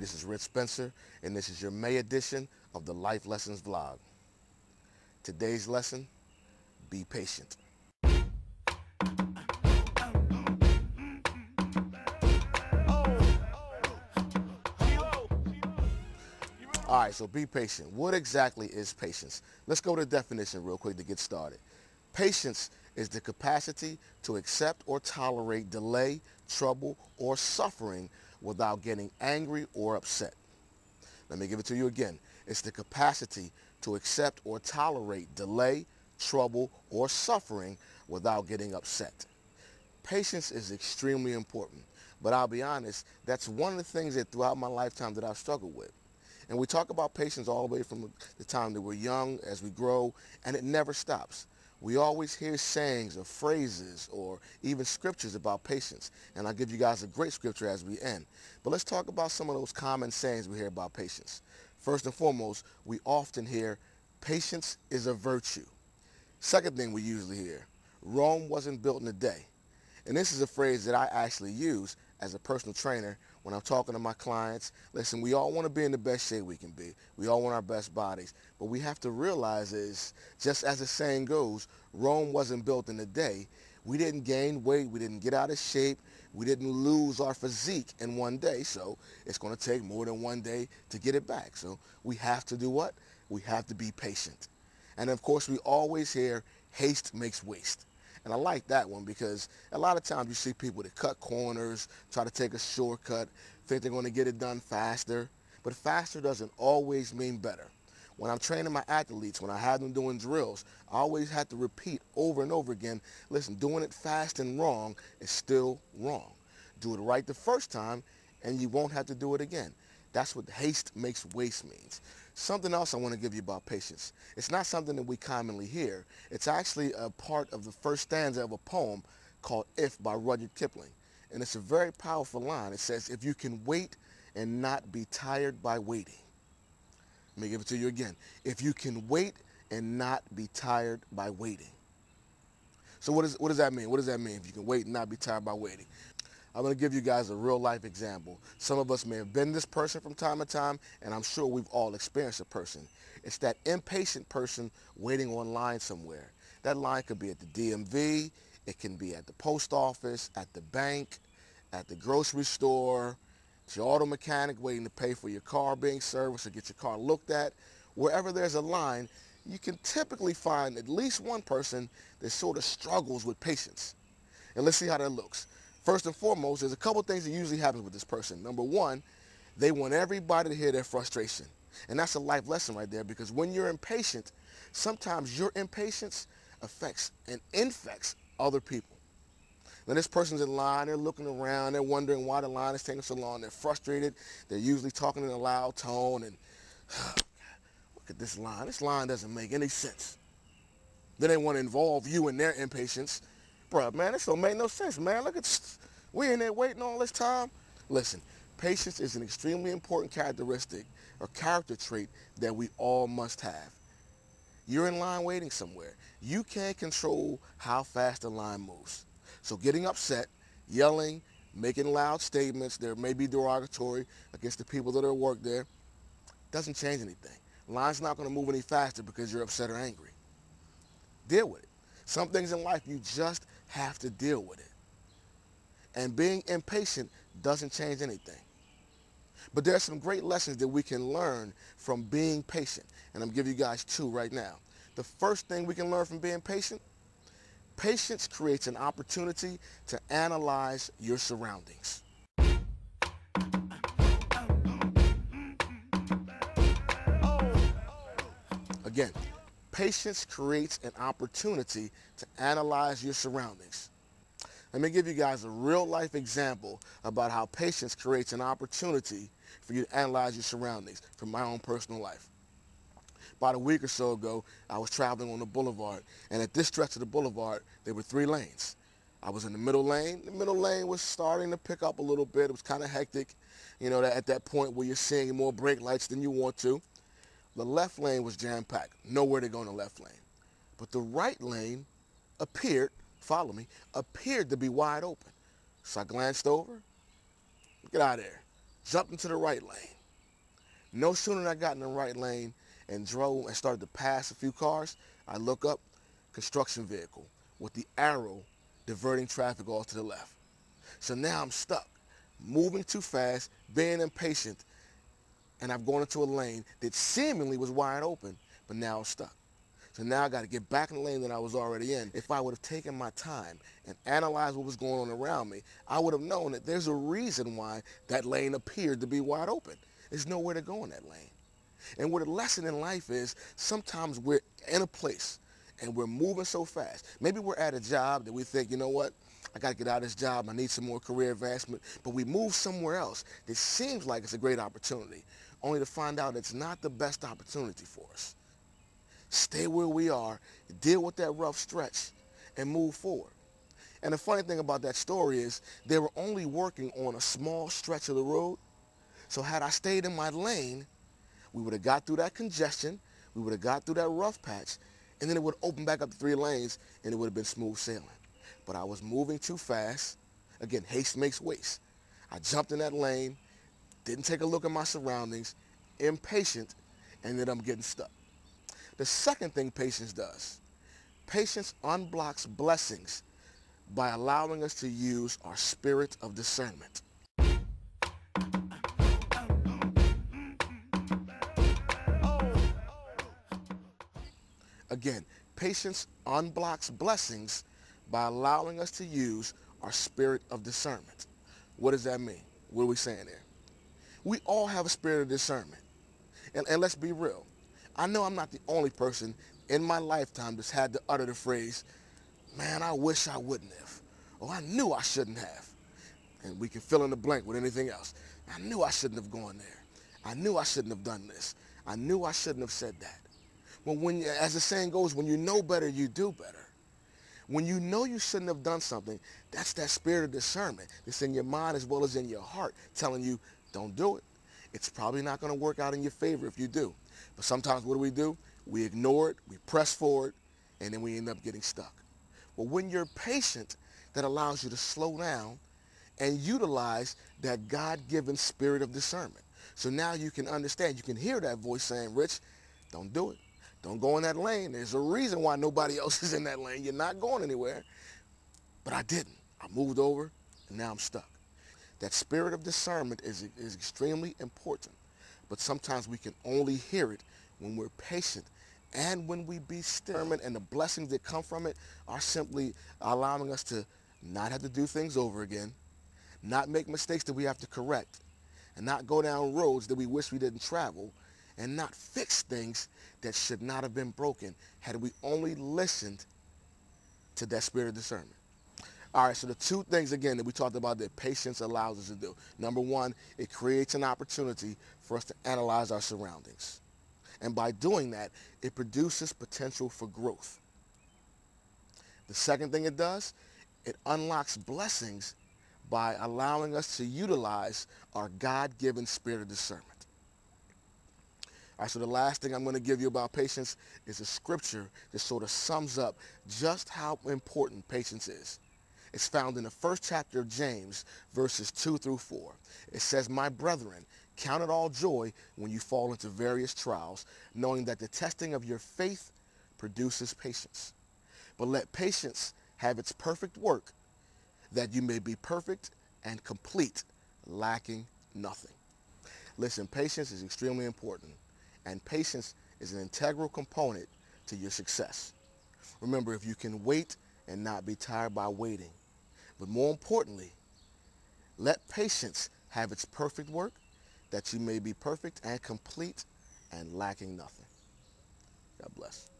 this is Rich Spencer, and this is your May edition of the Life Lessons Vlog. Today's lesson, be patient. All right, so be patient. What exactly is patience? Let's go to the definition real quick to get started. Patience is the capacity to accept or tolerate delay, trouble, or suffering without getting angry or upset. Let me give it to you again. It's the capacity to accept or tolerate delay, trouble, or suffering without getting upset. Patience is extremely important, but I'll be honest, that's one of the things that throughout my lifetime that I've struggled with. And we talk about patience all the way from the time that we're young, as we grow, and it never stops. We always hear sayings or phrases or even scriptures about patience. And I'll give you guys a great scripture as we end. But let's talk about some of those common sayings we hear about patience. First and foremost, we often hear, patience is a virtue. Second thing we usually hear, Rome wasn't built in a day. And this is a phrase that I actually use as a personal trainer when I'm talking to my clients. Listen, we all want to be in the best shape we can be. We all want our best bodies. But we have to realize is, just as the saying goes, Rome wasn't built in a day. We didn't gain weight. We didn't get out of shape. We didn't lose our physique in one day. So it's going to take more than one day to get it back. So we have to do what? We have to be patient. And of course, we always hear, haste makes waste. And I like that one because a lot of times you see people that cut corners, try to take a shortcut, think they're going to get it done faster. But faster doesn't always mean better. When I'm training my athletes, when I have them doing drills, I always have to repeat over and over again, listen, doing it fast and wrong is still wrong. Do it right the first time and you won't have to do it again. That's what haste makes waste means. Something else I want to give you about patience. It's not something that we commonly hear. It's actually a part of the first stanza of a poem called If by Rudyard Kipling. And it's a very powerful line. It says, if you can wait and not be tired by waiting. Let me give it to you again. If you can wait and not be tired by waiting. So what does that mean? What does that mean if you can wait and not be tired by waiting? I'm going to give you guys a real life example. Some of us may have been this person from time to time, and I'm sure we've all experienced a person. It's that impatient person waiting on line somewhere. That line could be at the DMV, it can be at the post office, at the bank, at the grocery store, it's your auto mechanic waiting to pay for your car being serviced or get your car looked at. Wherever there's a line, you can typically find at least one person that sort of struggles with patience. And let's see how that looks. First and foremost, there's a couple things that usually happen with this person. Number one, they want everybody to hear their frustration. And that's a life lesson right there, because when you're impatient, sometimes your impatience affects and infects other people. Now this person's in line, they're looking around, they're wondering why the line is taking so long, they're frustrated, they're usually talking in a loud tone, and look at this line doesn't make any sense. Then they want to involve you in their impatience. Bruh, man, this don't make no sense, man. Look at, we in there waiting all this time. Listen, patience is an extremely important characteristic or character trait that we all must have. You're in line waiting somewhere. You can't control how fast the line moves. So getting upset, yelling, making loud statements, there may be derogatory against the people that are at work there, doesn't change anything. Line's not going to move any faster because you're upset or angry. Deal with it. Some things in life, you just have to deal with it. And being impatient doesn't change anything. But there are some great lessons that we can learn from being patient. And I'm giving you guys two right now. The first thing we can learn from being patient, patience creates an opportunity to analyze your surroundings. Again, patience creates an opportunity to analyze your surroundings. Let me give you guys a real life example about how patience creates an opportunity for you to analyze your surroundings from my own personal life. About a week or so ago, I was traveling on the boulevard, and at this stretch of the boulevard, there were 3 lanes. I was in the middle lane. The middle lane was starting to pick up a little bit. It was kind of hectic, you know, at that point where you're seeing more brake lights than you want to. The left lane was jam-packed, nowhere to go in the left lane. But the right lane appeared, follow me, appeared to be wide open. So I glanced over, get out of there, jumped into the right lane. No sooner than I got in the right lane and drove and started to pass a few cars, I look up, construction vehicle with the arrow diverting traffic off to the left. So now I'm stuck, moving too fast, being impatient, and I've gone into a lane that seemingly was wide open, but now I'm stuck. So now I got to get back in the lane that I was already in. If I would have taken my time and analyzed what was going on around me, I would have known that there's a reason why that lane appeared to be wide open. There's nowhere to go in that lane. And what a lesson in life is, sometimes we're in a place and we're moving so fast. Maybe we're at a job that we think, you know what, I got to get out of this job, I need some more career advancement, but we move somewhere else that seems like it's a great opportunity, only to find out it's not the best opportunity for us. Stay where we are, deal with that rough stretch, and move forward. And the funny thing about that story is they were only working on a small stretch of the road. So had I stayed in my lane, we would have got through that congestion, we would have got through that rough patch, and then it would open back up to 3 lanes, and it would have been smooth sailing. But I was moving too fast. Again, haste makes waste. I jumped in that lane, didn't take a look at my surroundings, impatient, and then I'm getting stuck. The second thing patience does, patience unblocks blessings by allowing us to use our spirit of discernment. Again, patience unblocks blessings by allowing us to use our spirit of discernment. What does that mean? What are we saying there? We all have a spirit of discernment. And let's be real. I know I'm not the only person in my lifetime that's had to utter the phrase, man, I wish I wouldn't have, or I knew I shouldn't have. And we can fill in the blank with anything else. I knew I shouldn't have gone there. I knew I shouldn't have done this. I knew I shouldn't have said that. Well, as the saying goes, when you know better, you do better. When you know you shouldn't have done something, that's that spirit of discernment that's in your mind as well as in your heart telling you, don't do it. It's probably not going to work out in your favor if you do. But sometimes what do? We ignore it, we press forward, and then we end up getting stuck. But when you're patient, that allows you to slow down and utilize that God-given spirit of discernment. So now you can understand, you can hear that voice saying, Rich, don't do it. Don't go in that lane. There's a reason why nobody else is in that lane. You're not going anywhere. But I didn't. I moved over, and now I'm stuck. That spirit of discernment is extremely important. But sometimes we can only hear it when we're patient and when we be still. And the blessings that come from it are simply allowing us to not have to do things over again, not make mistakes that we have to correct, and not go down roads that we wish we didn't travel, and not fix things that should not have been broken had we only listened to that spirit of discernment. All right, so the 2 things, again, that we talked about that patience allows us to do. Number 1, it creates an opportunity for us to analyze our surroundings. And by doing that, it produces potential for growth. The second thing it does, it unlocks blessings by allowing us to utilize our God-given spirit of discernment. All right, so the last thing I'm going to give you about patience is a scripture that sort of sums up just how important patience is. It's found in the 1st chapter of James, verses 2 through 4. It says, my brethren, count it all joy when you fall into various trials, knowing that the testing of your faith produces patience. But let patience have its perfect work, that you may be perfect and complete, lacking nothing. Listen, patience is extremely important, and patience is an integral component to your success. Remember, if you can wait and not be tired by waiting, but more importantly, let patience have its perfect work, that you may be perfect and complete and lacking nothing. God bless.